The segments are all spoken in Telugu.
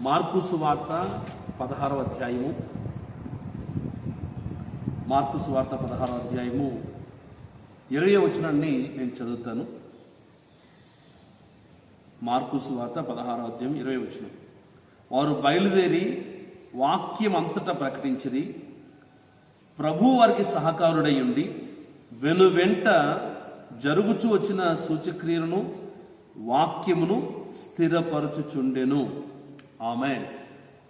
మార్కు సువార్త 16వ అధ్యాయము. మార్కు సువార్త 16వ అధ్యాయము 20వ వచనాన్ని నేను చదువుతాను. మార్కు సువార్త 16వ అధ్యాయం 20వ వచనం. వారు బయలుదేరి వాక్యం అంతటా ప్రకటించిరి. ప్రభు వారికి సహకారుడై ఉండి వెనువెంట జరుగుచూ వచ్చిన సూచక్రియలను వాక్యమును స్థిరపరచుచుండెను. ఆమేన్.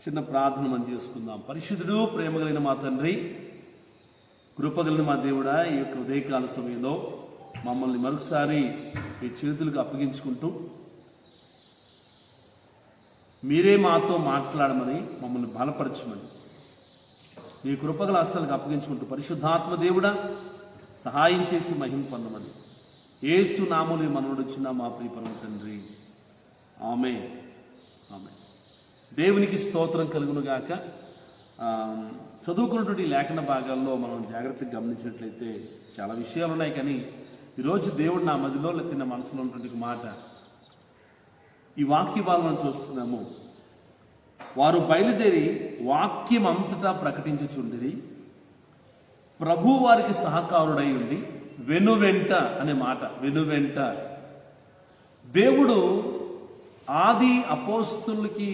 చిన్న ప్రార్థన మనం చేసుకుందాం. పరిశుద్ధుడు, ప్రేమ కలిగిన మా తండ్రి, కృపగలిగిన మా దేవుడా, ఈ యొక్క ఉదయకాల సమయంలో మమ్మల్ని మరొకసారి మీ చేతులకు అప్పగించుకుంటూ మీరే మాతో మాట్లాడమని, మమ్మల్ని బలపరచమని మీ కృపగల హస్తాలకు అప్పగించుకుంటూ పరిశుద్ధాత్మ దేవుడా సహాయం చేసి మహిమ పొందమని యేసు నామములో మనవడొచ్చిన మా ప్రియ పరమ తండ్రి. ఆమేన్. ఆమేన్. దేవునికి స్తోత్రం కలుగును గాక. చదువుకున్నటువంటి లేఖన భాగాల్లో మనం జాగ్రత్తగా గమనించినట్లయితే చాలా విషయాలు ఉన్నాయి. కానీ ఈరోజు దేవుడు నా మదిలో లేకపోతే నా మనసులో ఉన్నటువంటి మాట, ఈ వాక్య భాగం చూస్తున్నాము. వారు బయలుదేరి వాక్యం అంతటా ప్రకటించుచుండిరి. ప్రభు వారికి సహకారుడై ఉండి వెనువెంట అనే మాట, వెనువెంట. దేవుడు ఆది అపోస్తులకి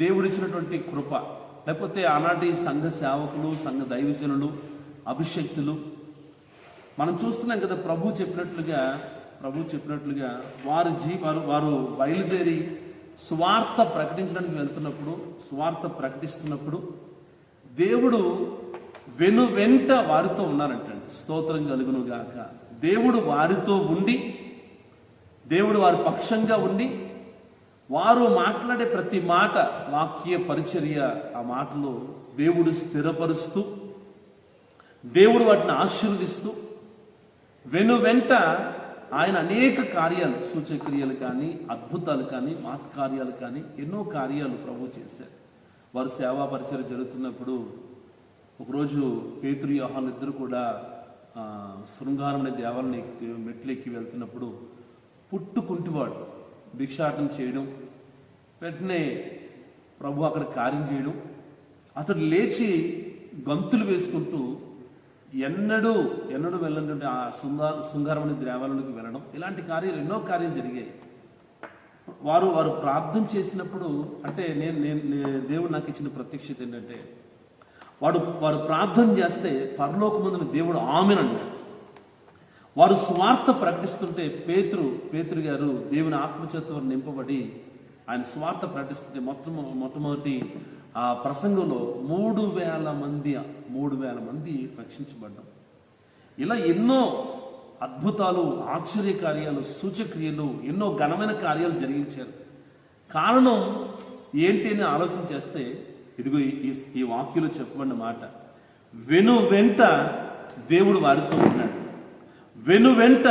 దేవుడిచ్చినటువంటి కృప, లేకపోతే ఆనాటి సంఘ సేవకులు, సంఘ దైవజనులు, అభిషక్తులు మనం చూస్తున్నాం కదా. ప్రభు చెప్పినట్లుగా వారు బయలుదేరి సువార్త ప్రకటించడానికి వెళ్తున్నప్పుడు, సువార్త ప్రకటిస్తున్నప్పుడు దేవుడు వెనువెంట వారితో ఉన్నారంటండి. స్తోత్రం కలుగును గాక. దేవుడు వారితో ఉండి, దేవుడు వారి పక్షంగా ఉండి, వారు మాట్లాడే ప్రతి మాట వాక్య పరిచర్య, ఆ మాటలు దేవుడు స్థిరపరుస్తూ, దేవుడు వాటిని ఆశీర్వదిస్తూ, వెనువెంట ఆయన అనేక కార్యాలు, సూచక్రియలు కానీ, అద్భుతాలు కానీ, మహత్కార్యాలు కానీ, ఎన్నో కార్యాలు ప్రభు చేశారు. వారు సేవా పరిచర్య జరుగుతున్నప్పుడు ఒకరోజు పేతురు, యోహాను ఇద్దరు కూడా శృంగారం అనే దేవాలని మెట్లెక్కి వెళ్తున్నప్పుడు పుట్టుకుంటువాడు భిక్షాటన చేయడం, వెంటనే ప్రభు అక్కడ కార్యం చేయడం, అతడు లేచి గంతులు వేసుకుంటూ ఎన్నడూ వెళ్ళండి ఆ శృంగారం అనే దేవాలయానికి వెళ్ళడం, ఇలాంటి కార్యాలు ఎన్నో కార్యాలు జరిగాయి. వారు ప్రార్థన చేసినప్పుడు, అంటే దేవుడు నాకు ఇచ్చిన ప్రత్యక్షత ఏంటంటే, వారు ప్రార్థన చేస్తే పరలోకమందున దేవుడు ఆమెన్ అన్నాడు. వారు స్వార్థ ప్రకటిస్తుంటే పేతురు గారు దేవుని ఆత్మచేత నింపబడి ఆయన స్వార్థ ప్రకటిస్తుంటే మొట్టమొదటి ఆ ప్రసంగంలో 3,000 మంది రక్షించబడ్డాం. ఇలా ఎన్నో అద్భుతాలు, ఆశ్చర్య కార్యాలు, సూచక్రియలు, ఎన్నో ఘనమైన కార్యాలు జరిగించారు. కారణం ఏంటి అని ఆలోచన చేస్తే, ఇదిగో ఈ వాక్యంలో చెప్పబడిన మాట, వెనువెంట దేవుడు వారితో ఉన్నాడు. వెనువెంట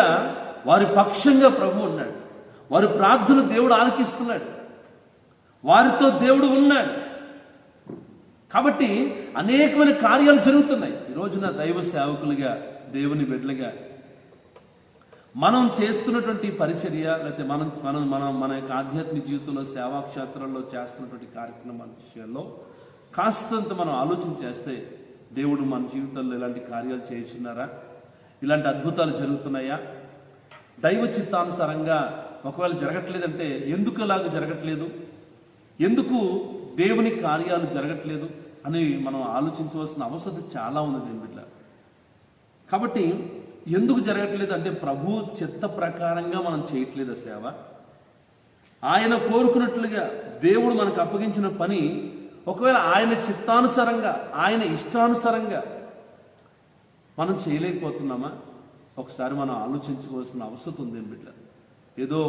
వారి పక్షంగా ప్రభు ఉన్నాడు. వారి ప్రార్థన దేవుడు ఆలకిస్తున్నాడు. వారితో దేవుడు ఉన్నాడు. కాబట్టి అనేకమైన కార్యాలు జరుగుతున్నాయి. ఈ రోజున దైవ సేవకులుగా, దేవుని బిడ్డలుగా మనం చేస్తున్నటువంటి పరిచర్య, లేకపోతే మన యొక్క ఆధ్యాత్మిక జీవితంలో, సేవా క్షేత్రంలో చేస్తున్నటువంటి కార్యక్రమాల విషయాల్లో కాస్తంత మనం ఆలోచన చేస్తే, దేవుడు మన జీవితంలో ఇలాంటి కార్యాలు చేస్తున్నారా, ఇలాంటి అద్భుతాలు జరుగుతున్నాయా, దైవ చిత్తానుసారంగా ఒకవేళ జరగట్లేదంటే ఎందుకు అలాగ జరగట్లేదు, ఎందుకు దేవుని కార్యాలు జరగట్లేదు అని మనం ఆలోచించవలసిన అవసరం చాలా ఉంది దేవుని బిడ్డ. కాబట్టి ఎందుకు జరగట్లేదు అంటే ప్రభు చిత్త ప్రకారంగా మనం చేయట్లేదు సేవ. ఆయన కోరుకున్నట్లుగా దేవుడు మనకు అప్పగించిన పని ఒకవేళ ఆయన చిత్తానుసారంగా, ఆయన ఇష్టానుసారంగా మనం చేయలేకపోతున్నామా, ఒకసారి మనం ఆలోచించుకోవాల్సిన అవసరం ఉంది బిడ్డ. ఏదో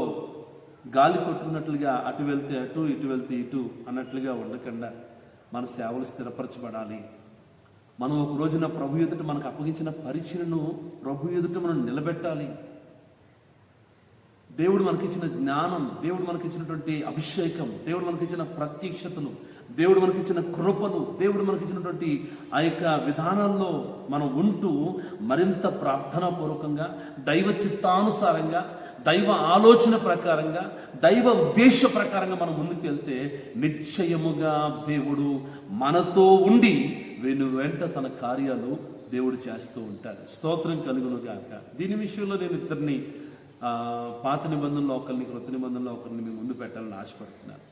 గాలి కొట్టుకున్నట్లుగా అటు వెళ్తే అటు, ఇటు వెళ్తే ఇటు అన్నట్లుగా ఉండకుండా మన సేవలు స్థిరపరచబడాలి. మనం ఒక రోజున ప్రభు ఎదుట మనకు అప్పగించిన పరిచయను ప్రభు ఎదుట మనం నిలబెట్టాలి. దేవుడు మనకిచ్చిన జ్ఞానం, దేవుడు మనకిచ్చినటువంటి అభిషేకం, దేవుడు మనకిచ్చిన ప్రత్యక్షతలు, దేవుడు మనకిచ్చిన కృపను, దేవుడు మనకిచ్చినటువంటి ఆ యొక్క విధానాల్లో మనం ఉంటూ మరింత ప్రార్థనాపూర్వకంగా, దైవ చిత్తానుసారంగా, దైవ ఆలోచన ప్రకారంగా, దైవ ఉద్దేశ ప్రకారంగా మనం ముందుకు వెళ్తే నిశ్చయముగా దేవుడు మనతో ఉండి వెంట తన కార్యాలు దేవుడు చేస్తూ ఉంటాడు. స్తోత్రం కలుగును గాక. దీని విషయంలో నేను ఇద్దరిని పాత నిబంధనలో ఒకరిని, క్రొత్త నిబంధనలో ఒకరిని మీ ముందు పెట్టాలని ఆశపడుతున్నాను.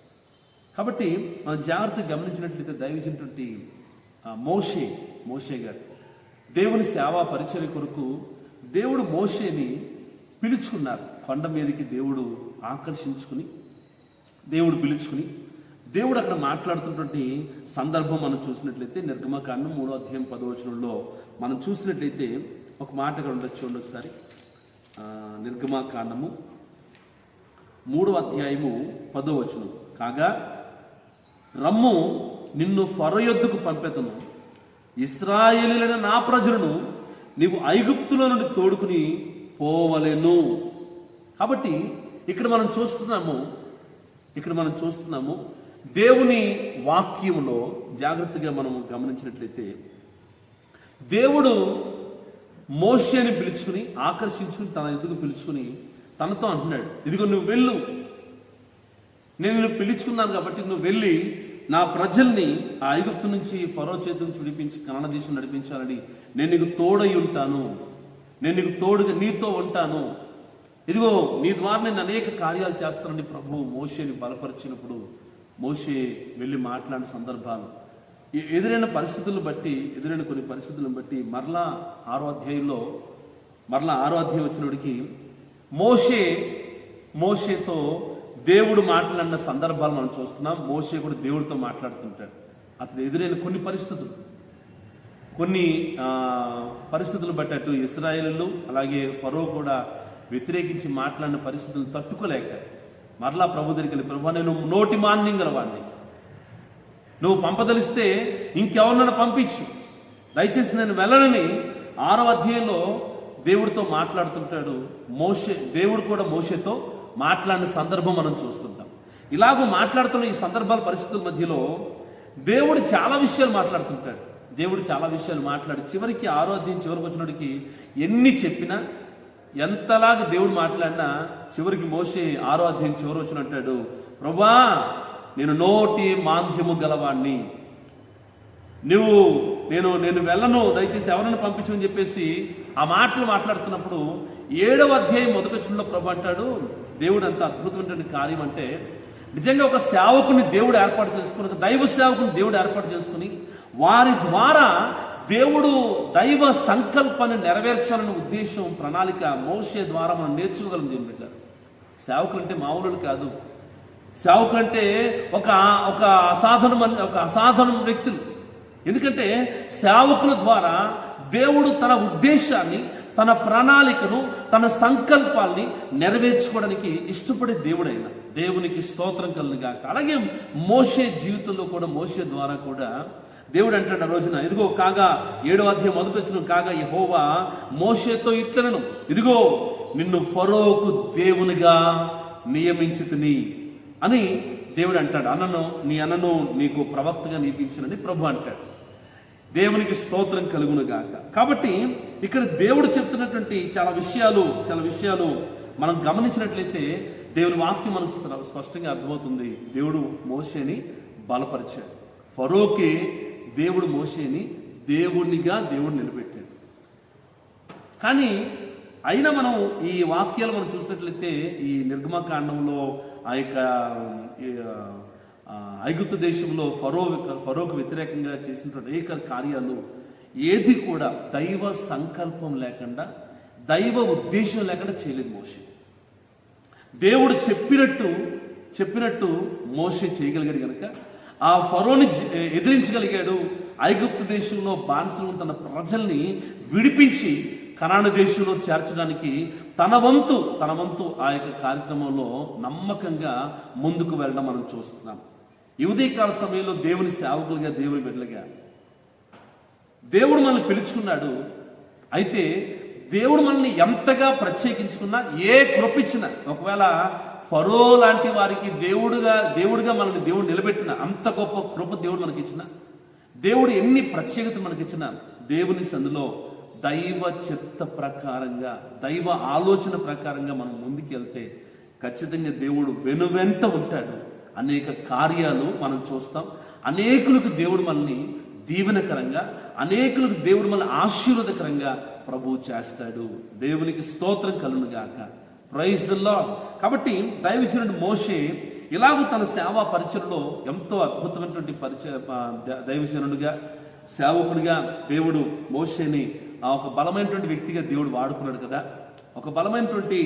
కాబట్టి మనం జాగ్రత్తగా గమనించినట్లయితే దైవజనుడి మోషే గారు దేవుని సేవా పరిచర్య కొరకు దేవుడు మోషేని పిలుచుకున్నారు. కొండ మీదకి దేవుడు ఆకర్షించుకుని, దేవుడు పిలుచుకుని, దేవుడు అక్కడ మాట్లాడుతున్నటువంటి సందర్భం మనం చూసినట్లయితే నిర్గమకాండం 3వ అధ్యాయం 10వ వచనంలో మనం చూసినట్లయితే ఒక మాట అక్కడ ఉండొచ్చు. చూడండి ఒకసారి. నిర్గమకాండము 3వ అధ్యాయము 10వ వచనం. కాగా రమ్ము, నిన్ను ఫరో యొద్దకు పంపెదను, ఇశ్రాయేలీయులైన నా ప్రజలను నీవు ఐగుప్తులో నుండి తోడుకుని పోవలెను. కాబట్టి ఇక్కడ మనం చూస్తున్నాము దేవుని వాక్యములో జాగ్రత్తగా మనం గమనించినట్లయితే దేవుడు మోషేని పిలుచుకుని, ఆకర్షించుకుని, తన ఎదుగు పిలుచుకుని తనతో అంటున్నాడు, ఇదిగో నువ్వు వెళ్ళు, నేను నిన్ను పిలుచుకున్నాను కాబట్టి నువ్వు వెళ్ళి నా ప్రజల్ని ఆ ఐగుప్తు నుంచి, ఫరో చేతి నుంచి విడిపించి కనాన దేశం నడిపించాలని నేను నీకు తోడై ఉంటాను, నేను నీకు తోడుగా నీతో ఉంటాను, ఇదిగో నీ ద్వారా నేను అనేక కార్యాలు చేస్తానని ప్రభువు మోషేని బలపరిచినప్పుడు మోషే వెళ్ళి మాట్లాడిన సందర్భాలు, ఎదురైన కొన్ని పరిస్థితులను బట్టి మరలా 6వ అధ్యాయంలో 6వ అధ్యాయం వచ్చినోడికి మోషేతో దేవుడు మాట్లాడిన సందర్భాలు మనం చూస్తున్నాం. మోషే కూడా దేవుడితో మాట్లాడుతుంటాడు. అతను ఎదురైన కొన్ని పరిస్థితులు బట్టి అటు ఇశ్రాయేలు అలాగే ఫరో కూడా వ్యతిరేకించి మాట్లాడిన పరిస్థితులను తట్టుకోలేక మరలా ప్రభు దగ్గరికి వెళ్ళి, ప్రభు నేను నోటి మాంద్యం గలవాడిని, నువ్వు పంపదలిస్తే ఇంకెవరినైనా పంపించు, దయచేసి నేను వెళ్ళనని 6వ అధ్యాయంలో దేవుడితో మాట్లాడుతుంటాడు. దేవుడు కూడా మోషేతో మాట్లాడిన సందర్భం మనం చూస్తుంటాం. ఇలాగూ మాట్లాడుతున్న ఈ సందర్భాల పరిస్థితుల మధ్యలో దేవుడు చాలా విషయాలు మాట్లాడుతుంటాడు. చివరికి 6వ అధ్యాయం చివరికి వచ్చినోడికి ఎన్ని చెప్పినా, ఎంతలాగా దేవుడు మాట్లాడినా చివరికి మోషే 6వ అధ్యాయం చివరి వచ్చినట్టాడు, ప్రభువా నేను నోటి మాంద్యము గలవాణ్ణి, నేను వెళ్ళను, దయచేసి ఎవరైనా పంపించమని చెప్పేసి ఆ మాటలు మాట్లాడుతున్నప్పుడు 7వ అధ్యాయం మొదటి వచనంలో ప్రభు అంటాడు, దేవుడు అంత అద్భుతమైన కార్యం అంటే నిజంగా ఒక సేవకుని దేవుడు ఏర్పాటు చేసుకుని, ఒక దైవ సేవకుని దేవుడు ఏర్పాటు చేసుకుని వారి ద్వారా దేవుడు దైవ సంకల్పాన్ని నెరవేర్చాలనే ఉద్దేశం, ప్రణాళిక మోషే ద్వారా మనం నేర్చుకోగలం. దేవుని బిడ్డలారా, సేవకులు అంటే మామూలు కాదు. సేవకులు అంటే ఒక అసాధారణ వ్యక్తులు. ఎందుకంటే సేవకుల ద్వారా దేవుడు తన ఉద్దేశాన్ని, తన ప్రణాళికను, తన సంకల్పాల్ని నెరవేర్చుకోవడానికి ఇష్టపడే దేవుడైన దేవునికి స్తోత్రం కలుగును గాక. అలాగే మోషే జీవితంలో కూడా, మోషే ద్వారా కూడా దేవుడు అంటాడు ఆ రోజున, ఇదిగో కాగా 7వ అధ్యాయం మొదటి వచనం, కాగా యెహోవా మోషేతో ఇట్లనెను, ఇదిగో నిన్ను ఫరోకు దేవునిగా నియమించితిని అని దేవుడు అంటాడు. నీ అన్నను నీకు ప్రవక్తగా నియమించినని ప్రభు అంటాడు. దేవునికి స్తోత్రం కలుగును గాక. కాబట్టి ఇక్కడ దేవుడు చెప్తున్నటువంటి చాలా విషయాలు మనం గమనించినట్లయితే దేవుని వాక్యం మనకు స్పష్టంగా అర్థమవుతుంది. దేవుడు మోషేని బలపరిచాడు. ఫరోకి దేవుడు మోషేని దేవుడినిగా దేవుడు నిలబెట్టాడు. కానీ అయినా మనం ఈ వాక్యాలు మనం చూసినట్లయితే ఈ నిర్గమకాండంలో ఆ యొక్క ఐగుప్తు దేశంలో ఫరోకు వ్యతిరేకంగా చేసినటువంటి అనేక కార్యాలు ఏది కూడా దైవ సంకల్పం లేకుండా, దైవ ఉద్దేశం లేకుండా చేయలేదు మోషే. దేవుడు చెప్పినట్టు మోషే చేయగలిగాడు కనుక ఆ ఫరోని ఎదిరించగలిగాడు. ఐగుప్తు దేశంలో బానిసలు తన ప్రజల్ని విడిపించి కనాను దేశంలో చేర్చడానికి తన వంతు ఆ యొక్క కార్యక్రమంలో నమ్మకంగా ముందుకు వెళ్ళడం మనం చూస్తున్నాం. ఈ ఉదయకాల సమయంలో దేవుని సేవకులుగా, దేవుని బిడ్డలుగా దేవుడు మనల్ని పిలుచుకున్నాడు. అయితే దేవుడు మనల్ని ఎంతగా ప్రత్యేకించుకున్నా, ఏ కృపించినా, ఒకవేళ ఫరో లాంటి వారికి దేవుడుగా మనల్ని దేవుడు నిలబెట్టిన అంత గొప్ప కృప దేవుడు మనకిచ్చిన, దేవుడు ఎన్ని ప్రత్యేకత మనకిచ్చిన, దేవుని సందులో దైవ చిత్త ప్రకారంగా, దైవ ఆలోచన ప్రకారంగా మనం ముందుకెళ్తే ఖచ్చితంగా దేవుడు వెనువెంట ఉంటాడు. అనేక కార్యాలు మనం చూస్తాం. అనేకులకు దేవుడు మనల్ని దీవెనకరంగా, అనేకులకు దేవుడు మనల్ని ఆశీర్వాదకరంగా ప్రభువు చేస్తాడు. దేవునికి స్తోత్రం కలుగును గాక. Praise the lord. కాబట్టి దైవజనుడు మోషే ఇలాగూ తన సేవా పరిచయలో ఎంతో అద్భుతమైనటువంటి దైవజనుడిగా, సేవకుడిగా దేవుడు మోషేని ఒక బలమైనటువంటి వ్యక్తిగా దేవుడు వాడుకున్నాడు కదా. ఒక బలమైనటువంటి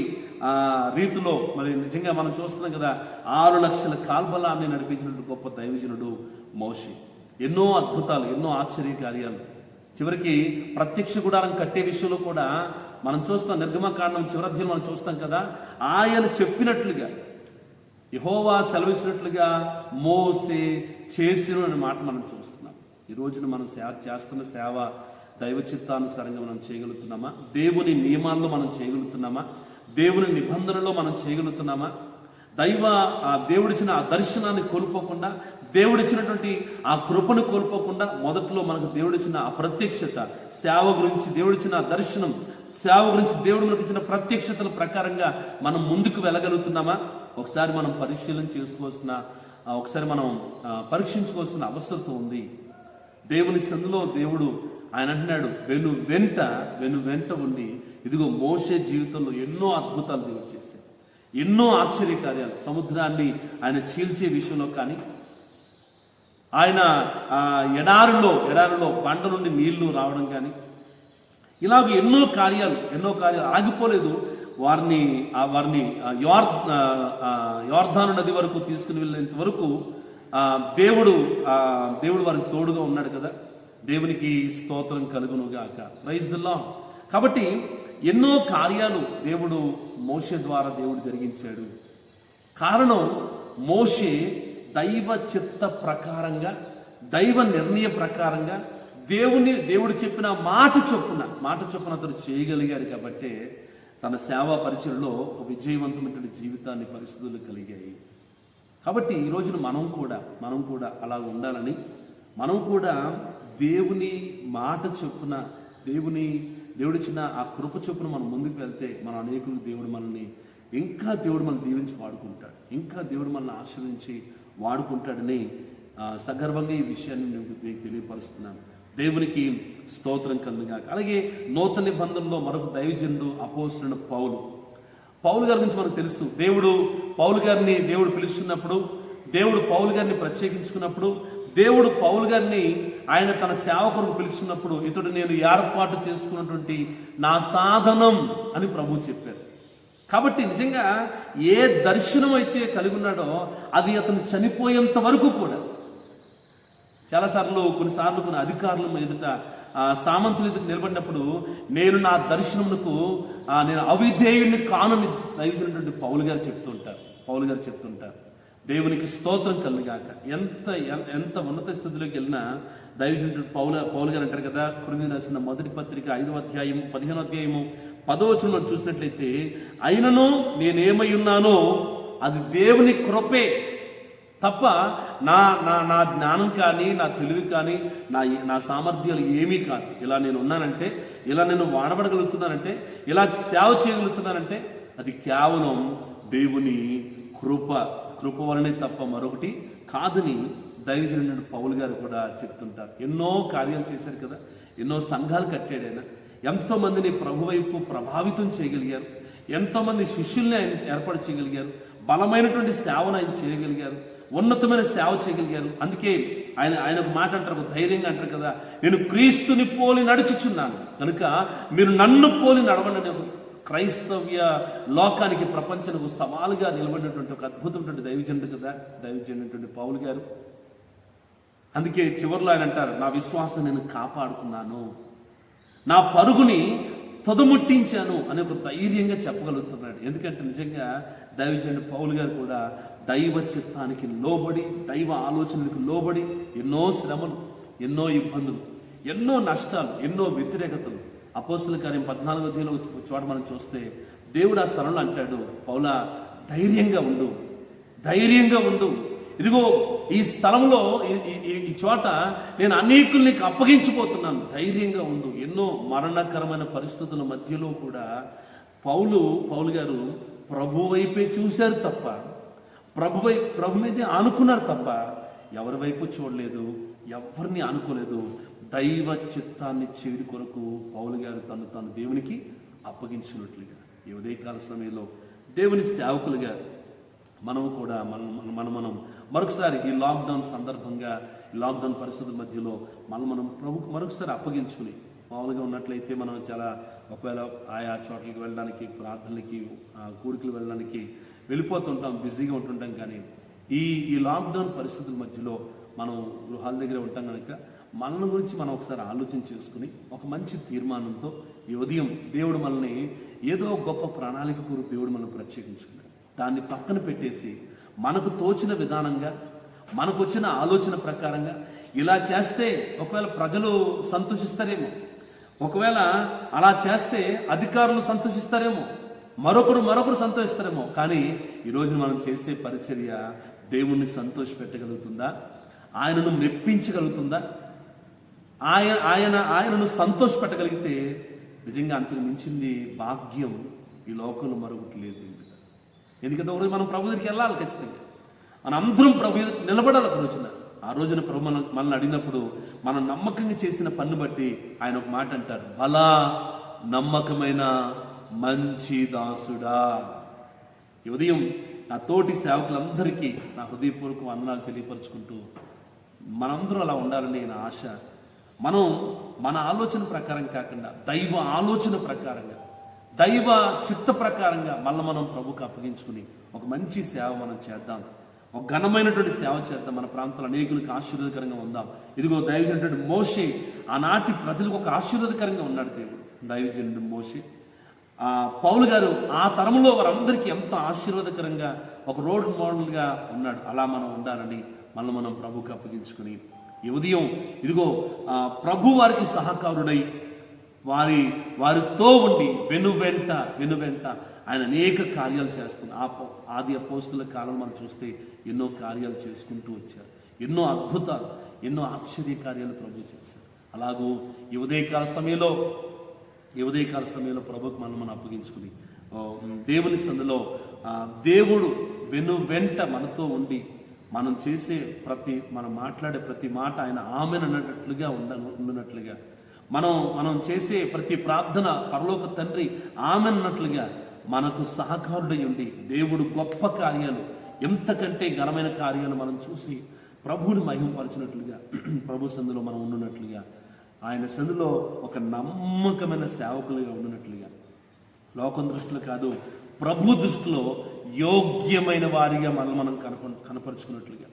రీతిలో మరి నిజంగా మనం చూస్తున్నాం కదా, 6 లక్షల కాల్బలాన్ని నడిపించినటువంటి గొప్ప దైవజనుడు మోషే. ఎన్నో అద్భుతాలు, ఎన్నో ఆశ్చర్య కార్యాలు. చివరికి ప్రత్యక్ష గుడారం కట్టే విషయంలో కూడా మనం చూస్తాం. నిర్గమకాండం చివరధ్యాయం మనం చూస్తాం కదా, ఆయన చెప్పినట్లుగా, యెహోవా సెలవిచ్చినట్లుగా మోసే చేసిన మాట మనం చూస్తున్నాం. ఈ రోజున మనం చేస్తున్న సేవ దైవ చిత్తానుసారంగా మనం చేయగలుగుతున్నామా? దేవుని నియమాల్లో మనం చేయగలుగుతున్నామా? దేవుని నిబంధనలో మనం చేయగలుగుతున్నామా? దేవుడిచ్చిన ఆ దర్శనాన్ని కోల్పోకుండా, దేవుడిచ్చినటువంటి ఆ కృపను కోల్పోకుండా, మొదట్లో మనకు దేవుడిచ్చిన ఆ ప్రత్యక్షత, సేవ గురించి దేవుడిచ్చిన ఆ దర్శనం, సేవ గురించి దేవుడు మనకు ఇచ్చిన ప్రత్యక్షతల ప్రకారంగా మనం ముందుకు వెళ్ళగలుగుతున్నామా? ఒకసారి మనం పరిశీలన చేసుకోవాల్సిన, ఒకసారి మనం పరీక్షించుకోవాల్సిన అవసరం ఉంది. దేవుని సందులో దేవుడు ఆయన అంటున్నాడు, వెను వెంట ఉండి, ఇదిగో మోషే జీవితంలో ఎన్నో అద్భుతాలు దేవుడు చేశాడు. ఎన్నో ఆశ్చర్యకార్యాలు, సముద్రాన్ని ఆయన చీల్చే విషయంలో కానీ, ఆయన ఎడారిలో బండ నుండి నీళ్లు రావడం కానీ, ఇలాగ ఎన్నో కార్యాలు ఆగిపోలేదు. వారిని యోర్దాను నది వరకు తీసుకుని వెళ్ళేంత వరకు దేవుడు వారికి తోడుగా ఉన్నాడు కదా. దేవునికి స్తోత్రం కలుగును గాక. Praise the lord. కాబట్టి ఎన్నో కార్యాలు దేవుడు మోషే ద్వారా దేవుడు జరిగించాడు. కారణం, మోషే దైవ చిత్త ప్రకారంగా, దైవ నిర్ణయ ప్రకారంగా దేవుడు చెప్పిన మాట చొప్పున అతను చేయగలిగాడు. కాబట్టి తన సేవా పరిచయలో ఒక విజయవంతమైన జీవితాన్ని, పరిస్థితులు కలిగాయి. కాబట్టి ఈ రోజున మనం కూడా అలా ఉండాలని, మనం కూడా దేవుని మాట చొప్పున, దేవుడిచ్చిన ఆ కృప చొప్పున మనం ముందుకు వెళ్తే, మన అనేకులు దేవుడు మనల్ని దీవించి వాడుకుంటాడు, ఇంకా దేవుడు మనల్ని ఆశీర్వదించి వాడుకుంటాడని సగర్వంగా ఈ విషయాన్ని నేను తెలియపరుస్తున్నాను. దేవునికి స్తోత్రం కలుగుగాక. అలాగే నూతన నిబంధనలో మరొక దైవజనుడు అపోస్తలుడైన పౌలు గారి గురించి మనకు తెలుసు. దేవుడు పౌలు గారిని పిలుస్తున్నప్పుడు, దేవుడు పౌలు గారిని ప్రత్యేకించుకున్నప్పుడు, దేవుడు పౌలు గారిని ఆయన తన సేవకులకు పిలుచుకున్నప్పుడు, ఇతడు నేను ఏర్పాటు చేసుకున్నటువంటి నా సాధనం అని ప్రభువు చెప్పారు. కాబట్టి నిజంగా ఏ దర్శనం అయితే కలిగి ఉన్నాడో అది అతను చనిపోయేంత వరకు కూడా, కొన్నిసార్లు కొన్ని అధికారుల ఎదుట, సామంతులు ఎదుట నిలబడినప్పుడు, నేను నా దర్శనమునకు నేను అవిధేయుని కానని దైవజనుడు పౌలు గారు చెప్తుంటారు. దేవునికి స్తోత్రం కలుగుగాక. ఎంత ఉన్నత స్థితిలోకి వెళ్ళినా దైవజనుడు పౌలు గారు అంటారు కదా, కొరింథీయులకు రాసిన మొదటి పత్రిక 5వ అధ్యాయం 15వ అధ్యాయము 10వ వచనంలో చూసినట్లయితే, అయినను నేనేమై ఉన్నానో అది దేవుని కృపే తప్ప నా జ్ఞానం కానీ, నా తెలివి కానీ, నా సామర్థ్యాలు ఏమీ కాదు. ఇలా నేను ఉన్నానంటే, ఇలా నేను వాడబడగలుగుతున్నానంటే, ఇలా సేవ చేయగలుగుతున్నానంటే అది కేవలం దేవుని కృప వలనే తప్ప మరొకటి కాదని దైవజనుడు పౌలు గారు కూడా చెప్తుంటారు. ఎన్నో కార్యాలు చేశారు కదా, ఎన్నో సంఘాలు కట్టాడు ఆయన. ఎంతో మందిని ప్రభు వైపు ప్రభావితం చేయగలిగారు, ఎంతోమంది శిష్యుల్ని ఆయన ఏర్పాటు చేయగలిగారు, బలమైనటువంటి సేవను ఆయన చేయగలిగారు, ఉన్నతమైన సేవ చేయగలిగారు. అందుకే ఆయన ఒక మాట అంటారు, ధైర్యంగా అంటారు కదా, నేను క్రీస్తుని పోలి నడుచుచున్నాను కనుక మీరు నన్ను పోలి నడవండి. క్రైస్తవ్య లోకానికి, ప్రపంచానికి సవాలుగా నిలబడినటువంటి ఒక అద్భుతమైనటువంటి దైవజనుడు పౌలు గారు. అందుకే చివరిలో ఆయన అంటారు, నా విశ్వాసం నేను కాపాడుకున్నాను, నా పరుగుని తొదముట్టించాను అని ఒక ధైర్యంగా చెప్పగలుగుతున్నాడు. ఎందుకంటే నిజంగా దైవజనుడు పౌలు గారు కూడా దైవ చిత్తానికి లోబడి, దైవ ఆలోచనలకు లోబడి ఎన్నో శ్రమలు, ఎన్నో ఇబ్బందులు, ఎన్నో నష్టాలు, ఎన్నో వ్యతిరేకతలు. అపోస్తలుల కార్యం 14వ అధ్యాయంలో చోట మనం చూస్తే దేవుడు ఆ స్థలంలో అంటాడు, పౌలా ధైర్యంగా ఉండు, ఇదిగో ఈ స్థలంలో ఈ చోట నేను అనేకుల్ని అప్పగించిపోతున్నాను, ధైర్యంగా ఉండు. ఎన్నో మరణకరమైన పరిస్థితుల మధ్యలో కూడా పౌలు గారు ప్రభు వైపే చూశారు తప్ప, ప్రభు మీదే ఆనుకున్నారు తప్ప ఎవరి వైపు చూడలేదు, ఎవరిని ఆనుకోలేదు. దైవ చిత్తాన్ని చేయడి కొరకు పౌలు గారు తను దేవునికి అప్పగించినట్లుగా ఈ ఉదయకాల సమయంలో దేవుని సేవకులుగా మనము కూడా మనం మరొకసారి ఈ లాక్డౌన్ సందర్భంగా, లాక్డౌన్ పరిస్థితుల మధ్యలో మనం ప్రభుకు మరొకసారి అప్పగించుకుని మామూలుగా ఉన్నట్లయితే మనం చాలా ఒకవేళ ఆయా చోట్లకి వెళ్ళడానికి, ప్రార్థనలకి, కూడికలు వెళ్ళడానికి వెళ్ళిపోతుంటాం, బిజీగా ఉంటుంటాం. కానీ ఈ లాక్డౌన్ పరిస్థితుల మధ్యలో మనం గృహాల దగ్గర ఉంటాం కనుక మన గురించి మనం ఒకసారి ఆలోచన చేసుకుని ఒక మంచి తీర్మానంతో ఈ ఉదయం దేవుడు మనల్ని ఏదో గొప్ప ప్రణాళిక పూర్వక దేవుడు మనల్ని ప్రత్యేకించుకున్నాడు. దాన్ని పక్కన పెట్టేసి మనకు తోచిన విధానంగా, మనకు వచ్చిన ఆలోచన ప్రకారంగా ఇలా చేస్తే ఒకవేళ ప్రజలు సంతోషిస్తారేమో, ఒకవేళ అలా చేస్తే అధికారులు సంతోషిస్తారేమో, మరొకరు సంతోషిస్తారేమో. కానీ ఈరోజు మనం చేసే పరిచర్య దేవుణ్ణి సంతోషపెట్టగలుగుతుందా? ఆయనను మెప్పించగలుగుతుందా? ఆయనను సంతోషపెట్టగలిగితే నిజంగా అంతకు మించింది భాగ్యం ఈ లోకంలో మరొకటి లేదు. ఎందుకంటే ఒకరోజు మనం ప్రభు దగ్గరికి వెళ్ళాలి ఖచ్చితంగా. మన అందరం ప్రభు నిలబడాలి ఒక రోజున. ఆ రోజున ప్రభు మనల్ని అడిగినప్పుడు మనం నమ్మకంగా చేసిన పన్ను బట్టి ఆయన ఒక మాట అంటారు, బలా నమ్మకమైన మంచి దాసుడా. ఈ ఉదయం నా తోటి సేవకులందరికీ నా హృదయపూర్వక వందనాలు తెలియపరుచుకుంటూ మనందరూ అలా ఉండాలని నా ఆశ. మనం మన ఆలోచన ప్రకారం కాకుండా దైవ ఆలోచన ప్రకారంగా, దైవ చిత్త ప్రకారంగా మనం ప్రభుకు అప్పగించుకుని ఒక మంచి సేవ మనం చేద్దాం, ఒక ఘనమైనటువంటి సేవ చేద్దాం. మన ప్రాంతంలో అనేకులకు ఆశీర్వాదకరంగా ఉందాం. ఇదిగో దైవజనుడు మోషే ఆనాటి ప్రజలకు ఒక ఆశీర్వాదకరంగా ఉన్నాడు దేవుడు. దైవజనుడు మోషే, పౌలు గారు ఆ తరంలో వారందరికీ ఎంతో ఆశీర్వాదకరంగా ఒక రోల్ మోడల్గా ఉన్నాడు. అలా మనం ఉండాలని మనం ప్రభుకు అప్పగించుకుని ఈ ఉదయం ఇదిగో ప్రభు వారికి సహకారుడై వారితో ఉండి వెనువెంట ఆయన అనేక కార్యాలు చేస్తున్నారు. ఆది అపోస్తుల కాలం మనం చూస్తే ఎన్నో కార్యాలు చేసుకుంటూ వచ్చారు. ఎన్నో అద్భుతాలు, ఎన్నో ఆశ్చర్య కార్యాలు ప్రభు చేశారు. అలాగూ ఈ ఉదయకాల సమయంలో ప్రభుకు మనం అప్పగించుకుని దేవుని సందులో దేవుడు వెంట మనతో ఉండి మనం చేసే మనం మాట్లాడే ప్రతి మాట ఆయన ఆమెను అన్నట్లుగా ఉండనట్లుగా, మనం చేసే ప్రతి ప్రార్థన పరలోక తండ్రి ఆమెన్నట్లుగా మనకు సహకారుడై ఉండి దేవుడు గొప్ప కార్యాలు, ఎంతకంటే ఘనమైన కార్యాలు మనం చూసి ప్రభువుని మహిమపరచినట్లుగా, ప్రభు సందులో మనం ఉండునట్లుగా, ఆయన సందులో ఒక నమ్మకమైన సేవకులుగా ఉండునట్లుగా, లోకం దృష్టిలో కాదు ప్రభు దృష్టిలో యోగ్యమైన వారిగా మనం కనపరుచుకున్నట్లుగా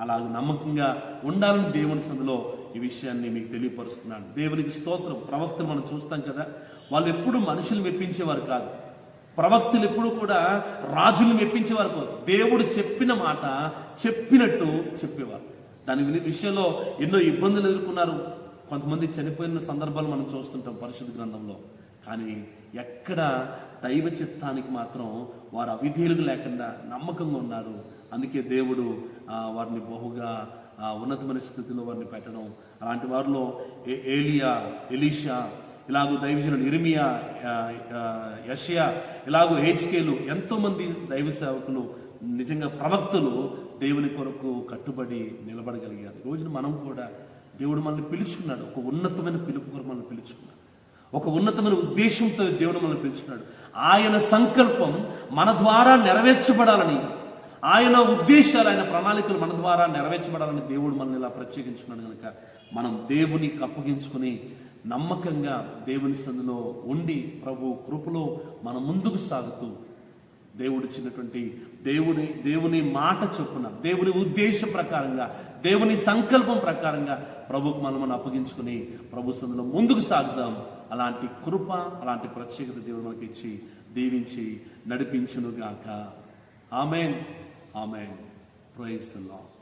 అలాగ నమ్మకంగా ఉండాలని దేవుని సందులో ఈ విషయాన్ని మీకు తెలియపరుస్తున్నాను. దేవునికి స్తోత్రం. ప్రవక్తలు మనం చూస్తాం కదా, వాళ్ళు ఎప్పుడు మనుషులు మెప్పించేవారు కాదు. ప్రవక్తలు ఎప్పుడు కూడా రాజులు మెప్పించేవారు కాదు. దేవుడు చెప్పిన మాట చెప్పినట్టు చెప్పేవారు. దాని విషయంలో ఎన్నో ఇబ్బందులు ఎదుర్కొన్నారు. కొంతమంది చనిపోయిన సందర్భాలు మనం చూస్తుంటాం పరిశుద్ధ గ్రంథంలో. కానీ ఎక్కడ దైవ చిత్తానికి మాత్రం వారు అవిధేయులు లేకుండా నమ్మకంగా ఉన్నారు. అందుకే దేవుడు వారిని బహుగా ఉన్నతమైన స్థితిలో వారిని పెట్టడం. అలాంటి వారిలో ఎలీషా, ఇలాగూ దైవజనుడు ఇర్మియా, యెషయా, ఇలాగూ హెచ్కేలు, ఎంతోమంది దైవ సేవకులు, నిజంగా ప్రవక్తలు దేవుని కొరకు కట్టుబడి నిలబడగలిగారు. రోజున మనం కూడా దేవుడు మనల్ని పిలుచుకున్నాడు. ఒక ఉన్నతమైన పిలుపు కొరకు మనల్ని పిలుచుకున్నాడు. ఒక ఉన్నతమైన ఉద్దేశంతో దేవుడు మనల్ని పిలుచుకున్నాడు. ఆయన సంకల్పం మన ద్వారా నెరవేర్చబడాలని, ఆయన ఉద్దేశాలు, ఆయన ప్రణాళికలు మన ద్వారా నెరవేర్చబడాలని దేవుడు మనల్ని ఇలా ప్రత్యేకించుకున్నాడు. కనుక మనం దేవునికి అప్పగించుకుని నమ్మకంగా దేవుని సందులో ఉండి ప్రభు కృపలో మనం ముందుకు సాగుతూ దేవుడు ఇచ్చినటువంటి దేవుని మాట చొప్పున, దేవుని ఉద్దేశ ప్రకారంగా, దేవుని సంకల్పం ప్రకారంగా ప్రభుకు మనం అప్పగించుకుని ప్రభు సందులో ముందుకు సాగుదాం. అలాంటి కృప, అలాంటి ప్రత్యేకత దేవుడు మనకి ఇచ్చి దీవించి నడిపించునుగాక. ఆమేన్. ఆమేన్. Praise the lord.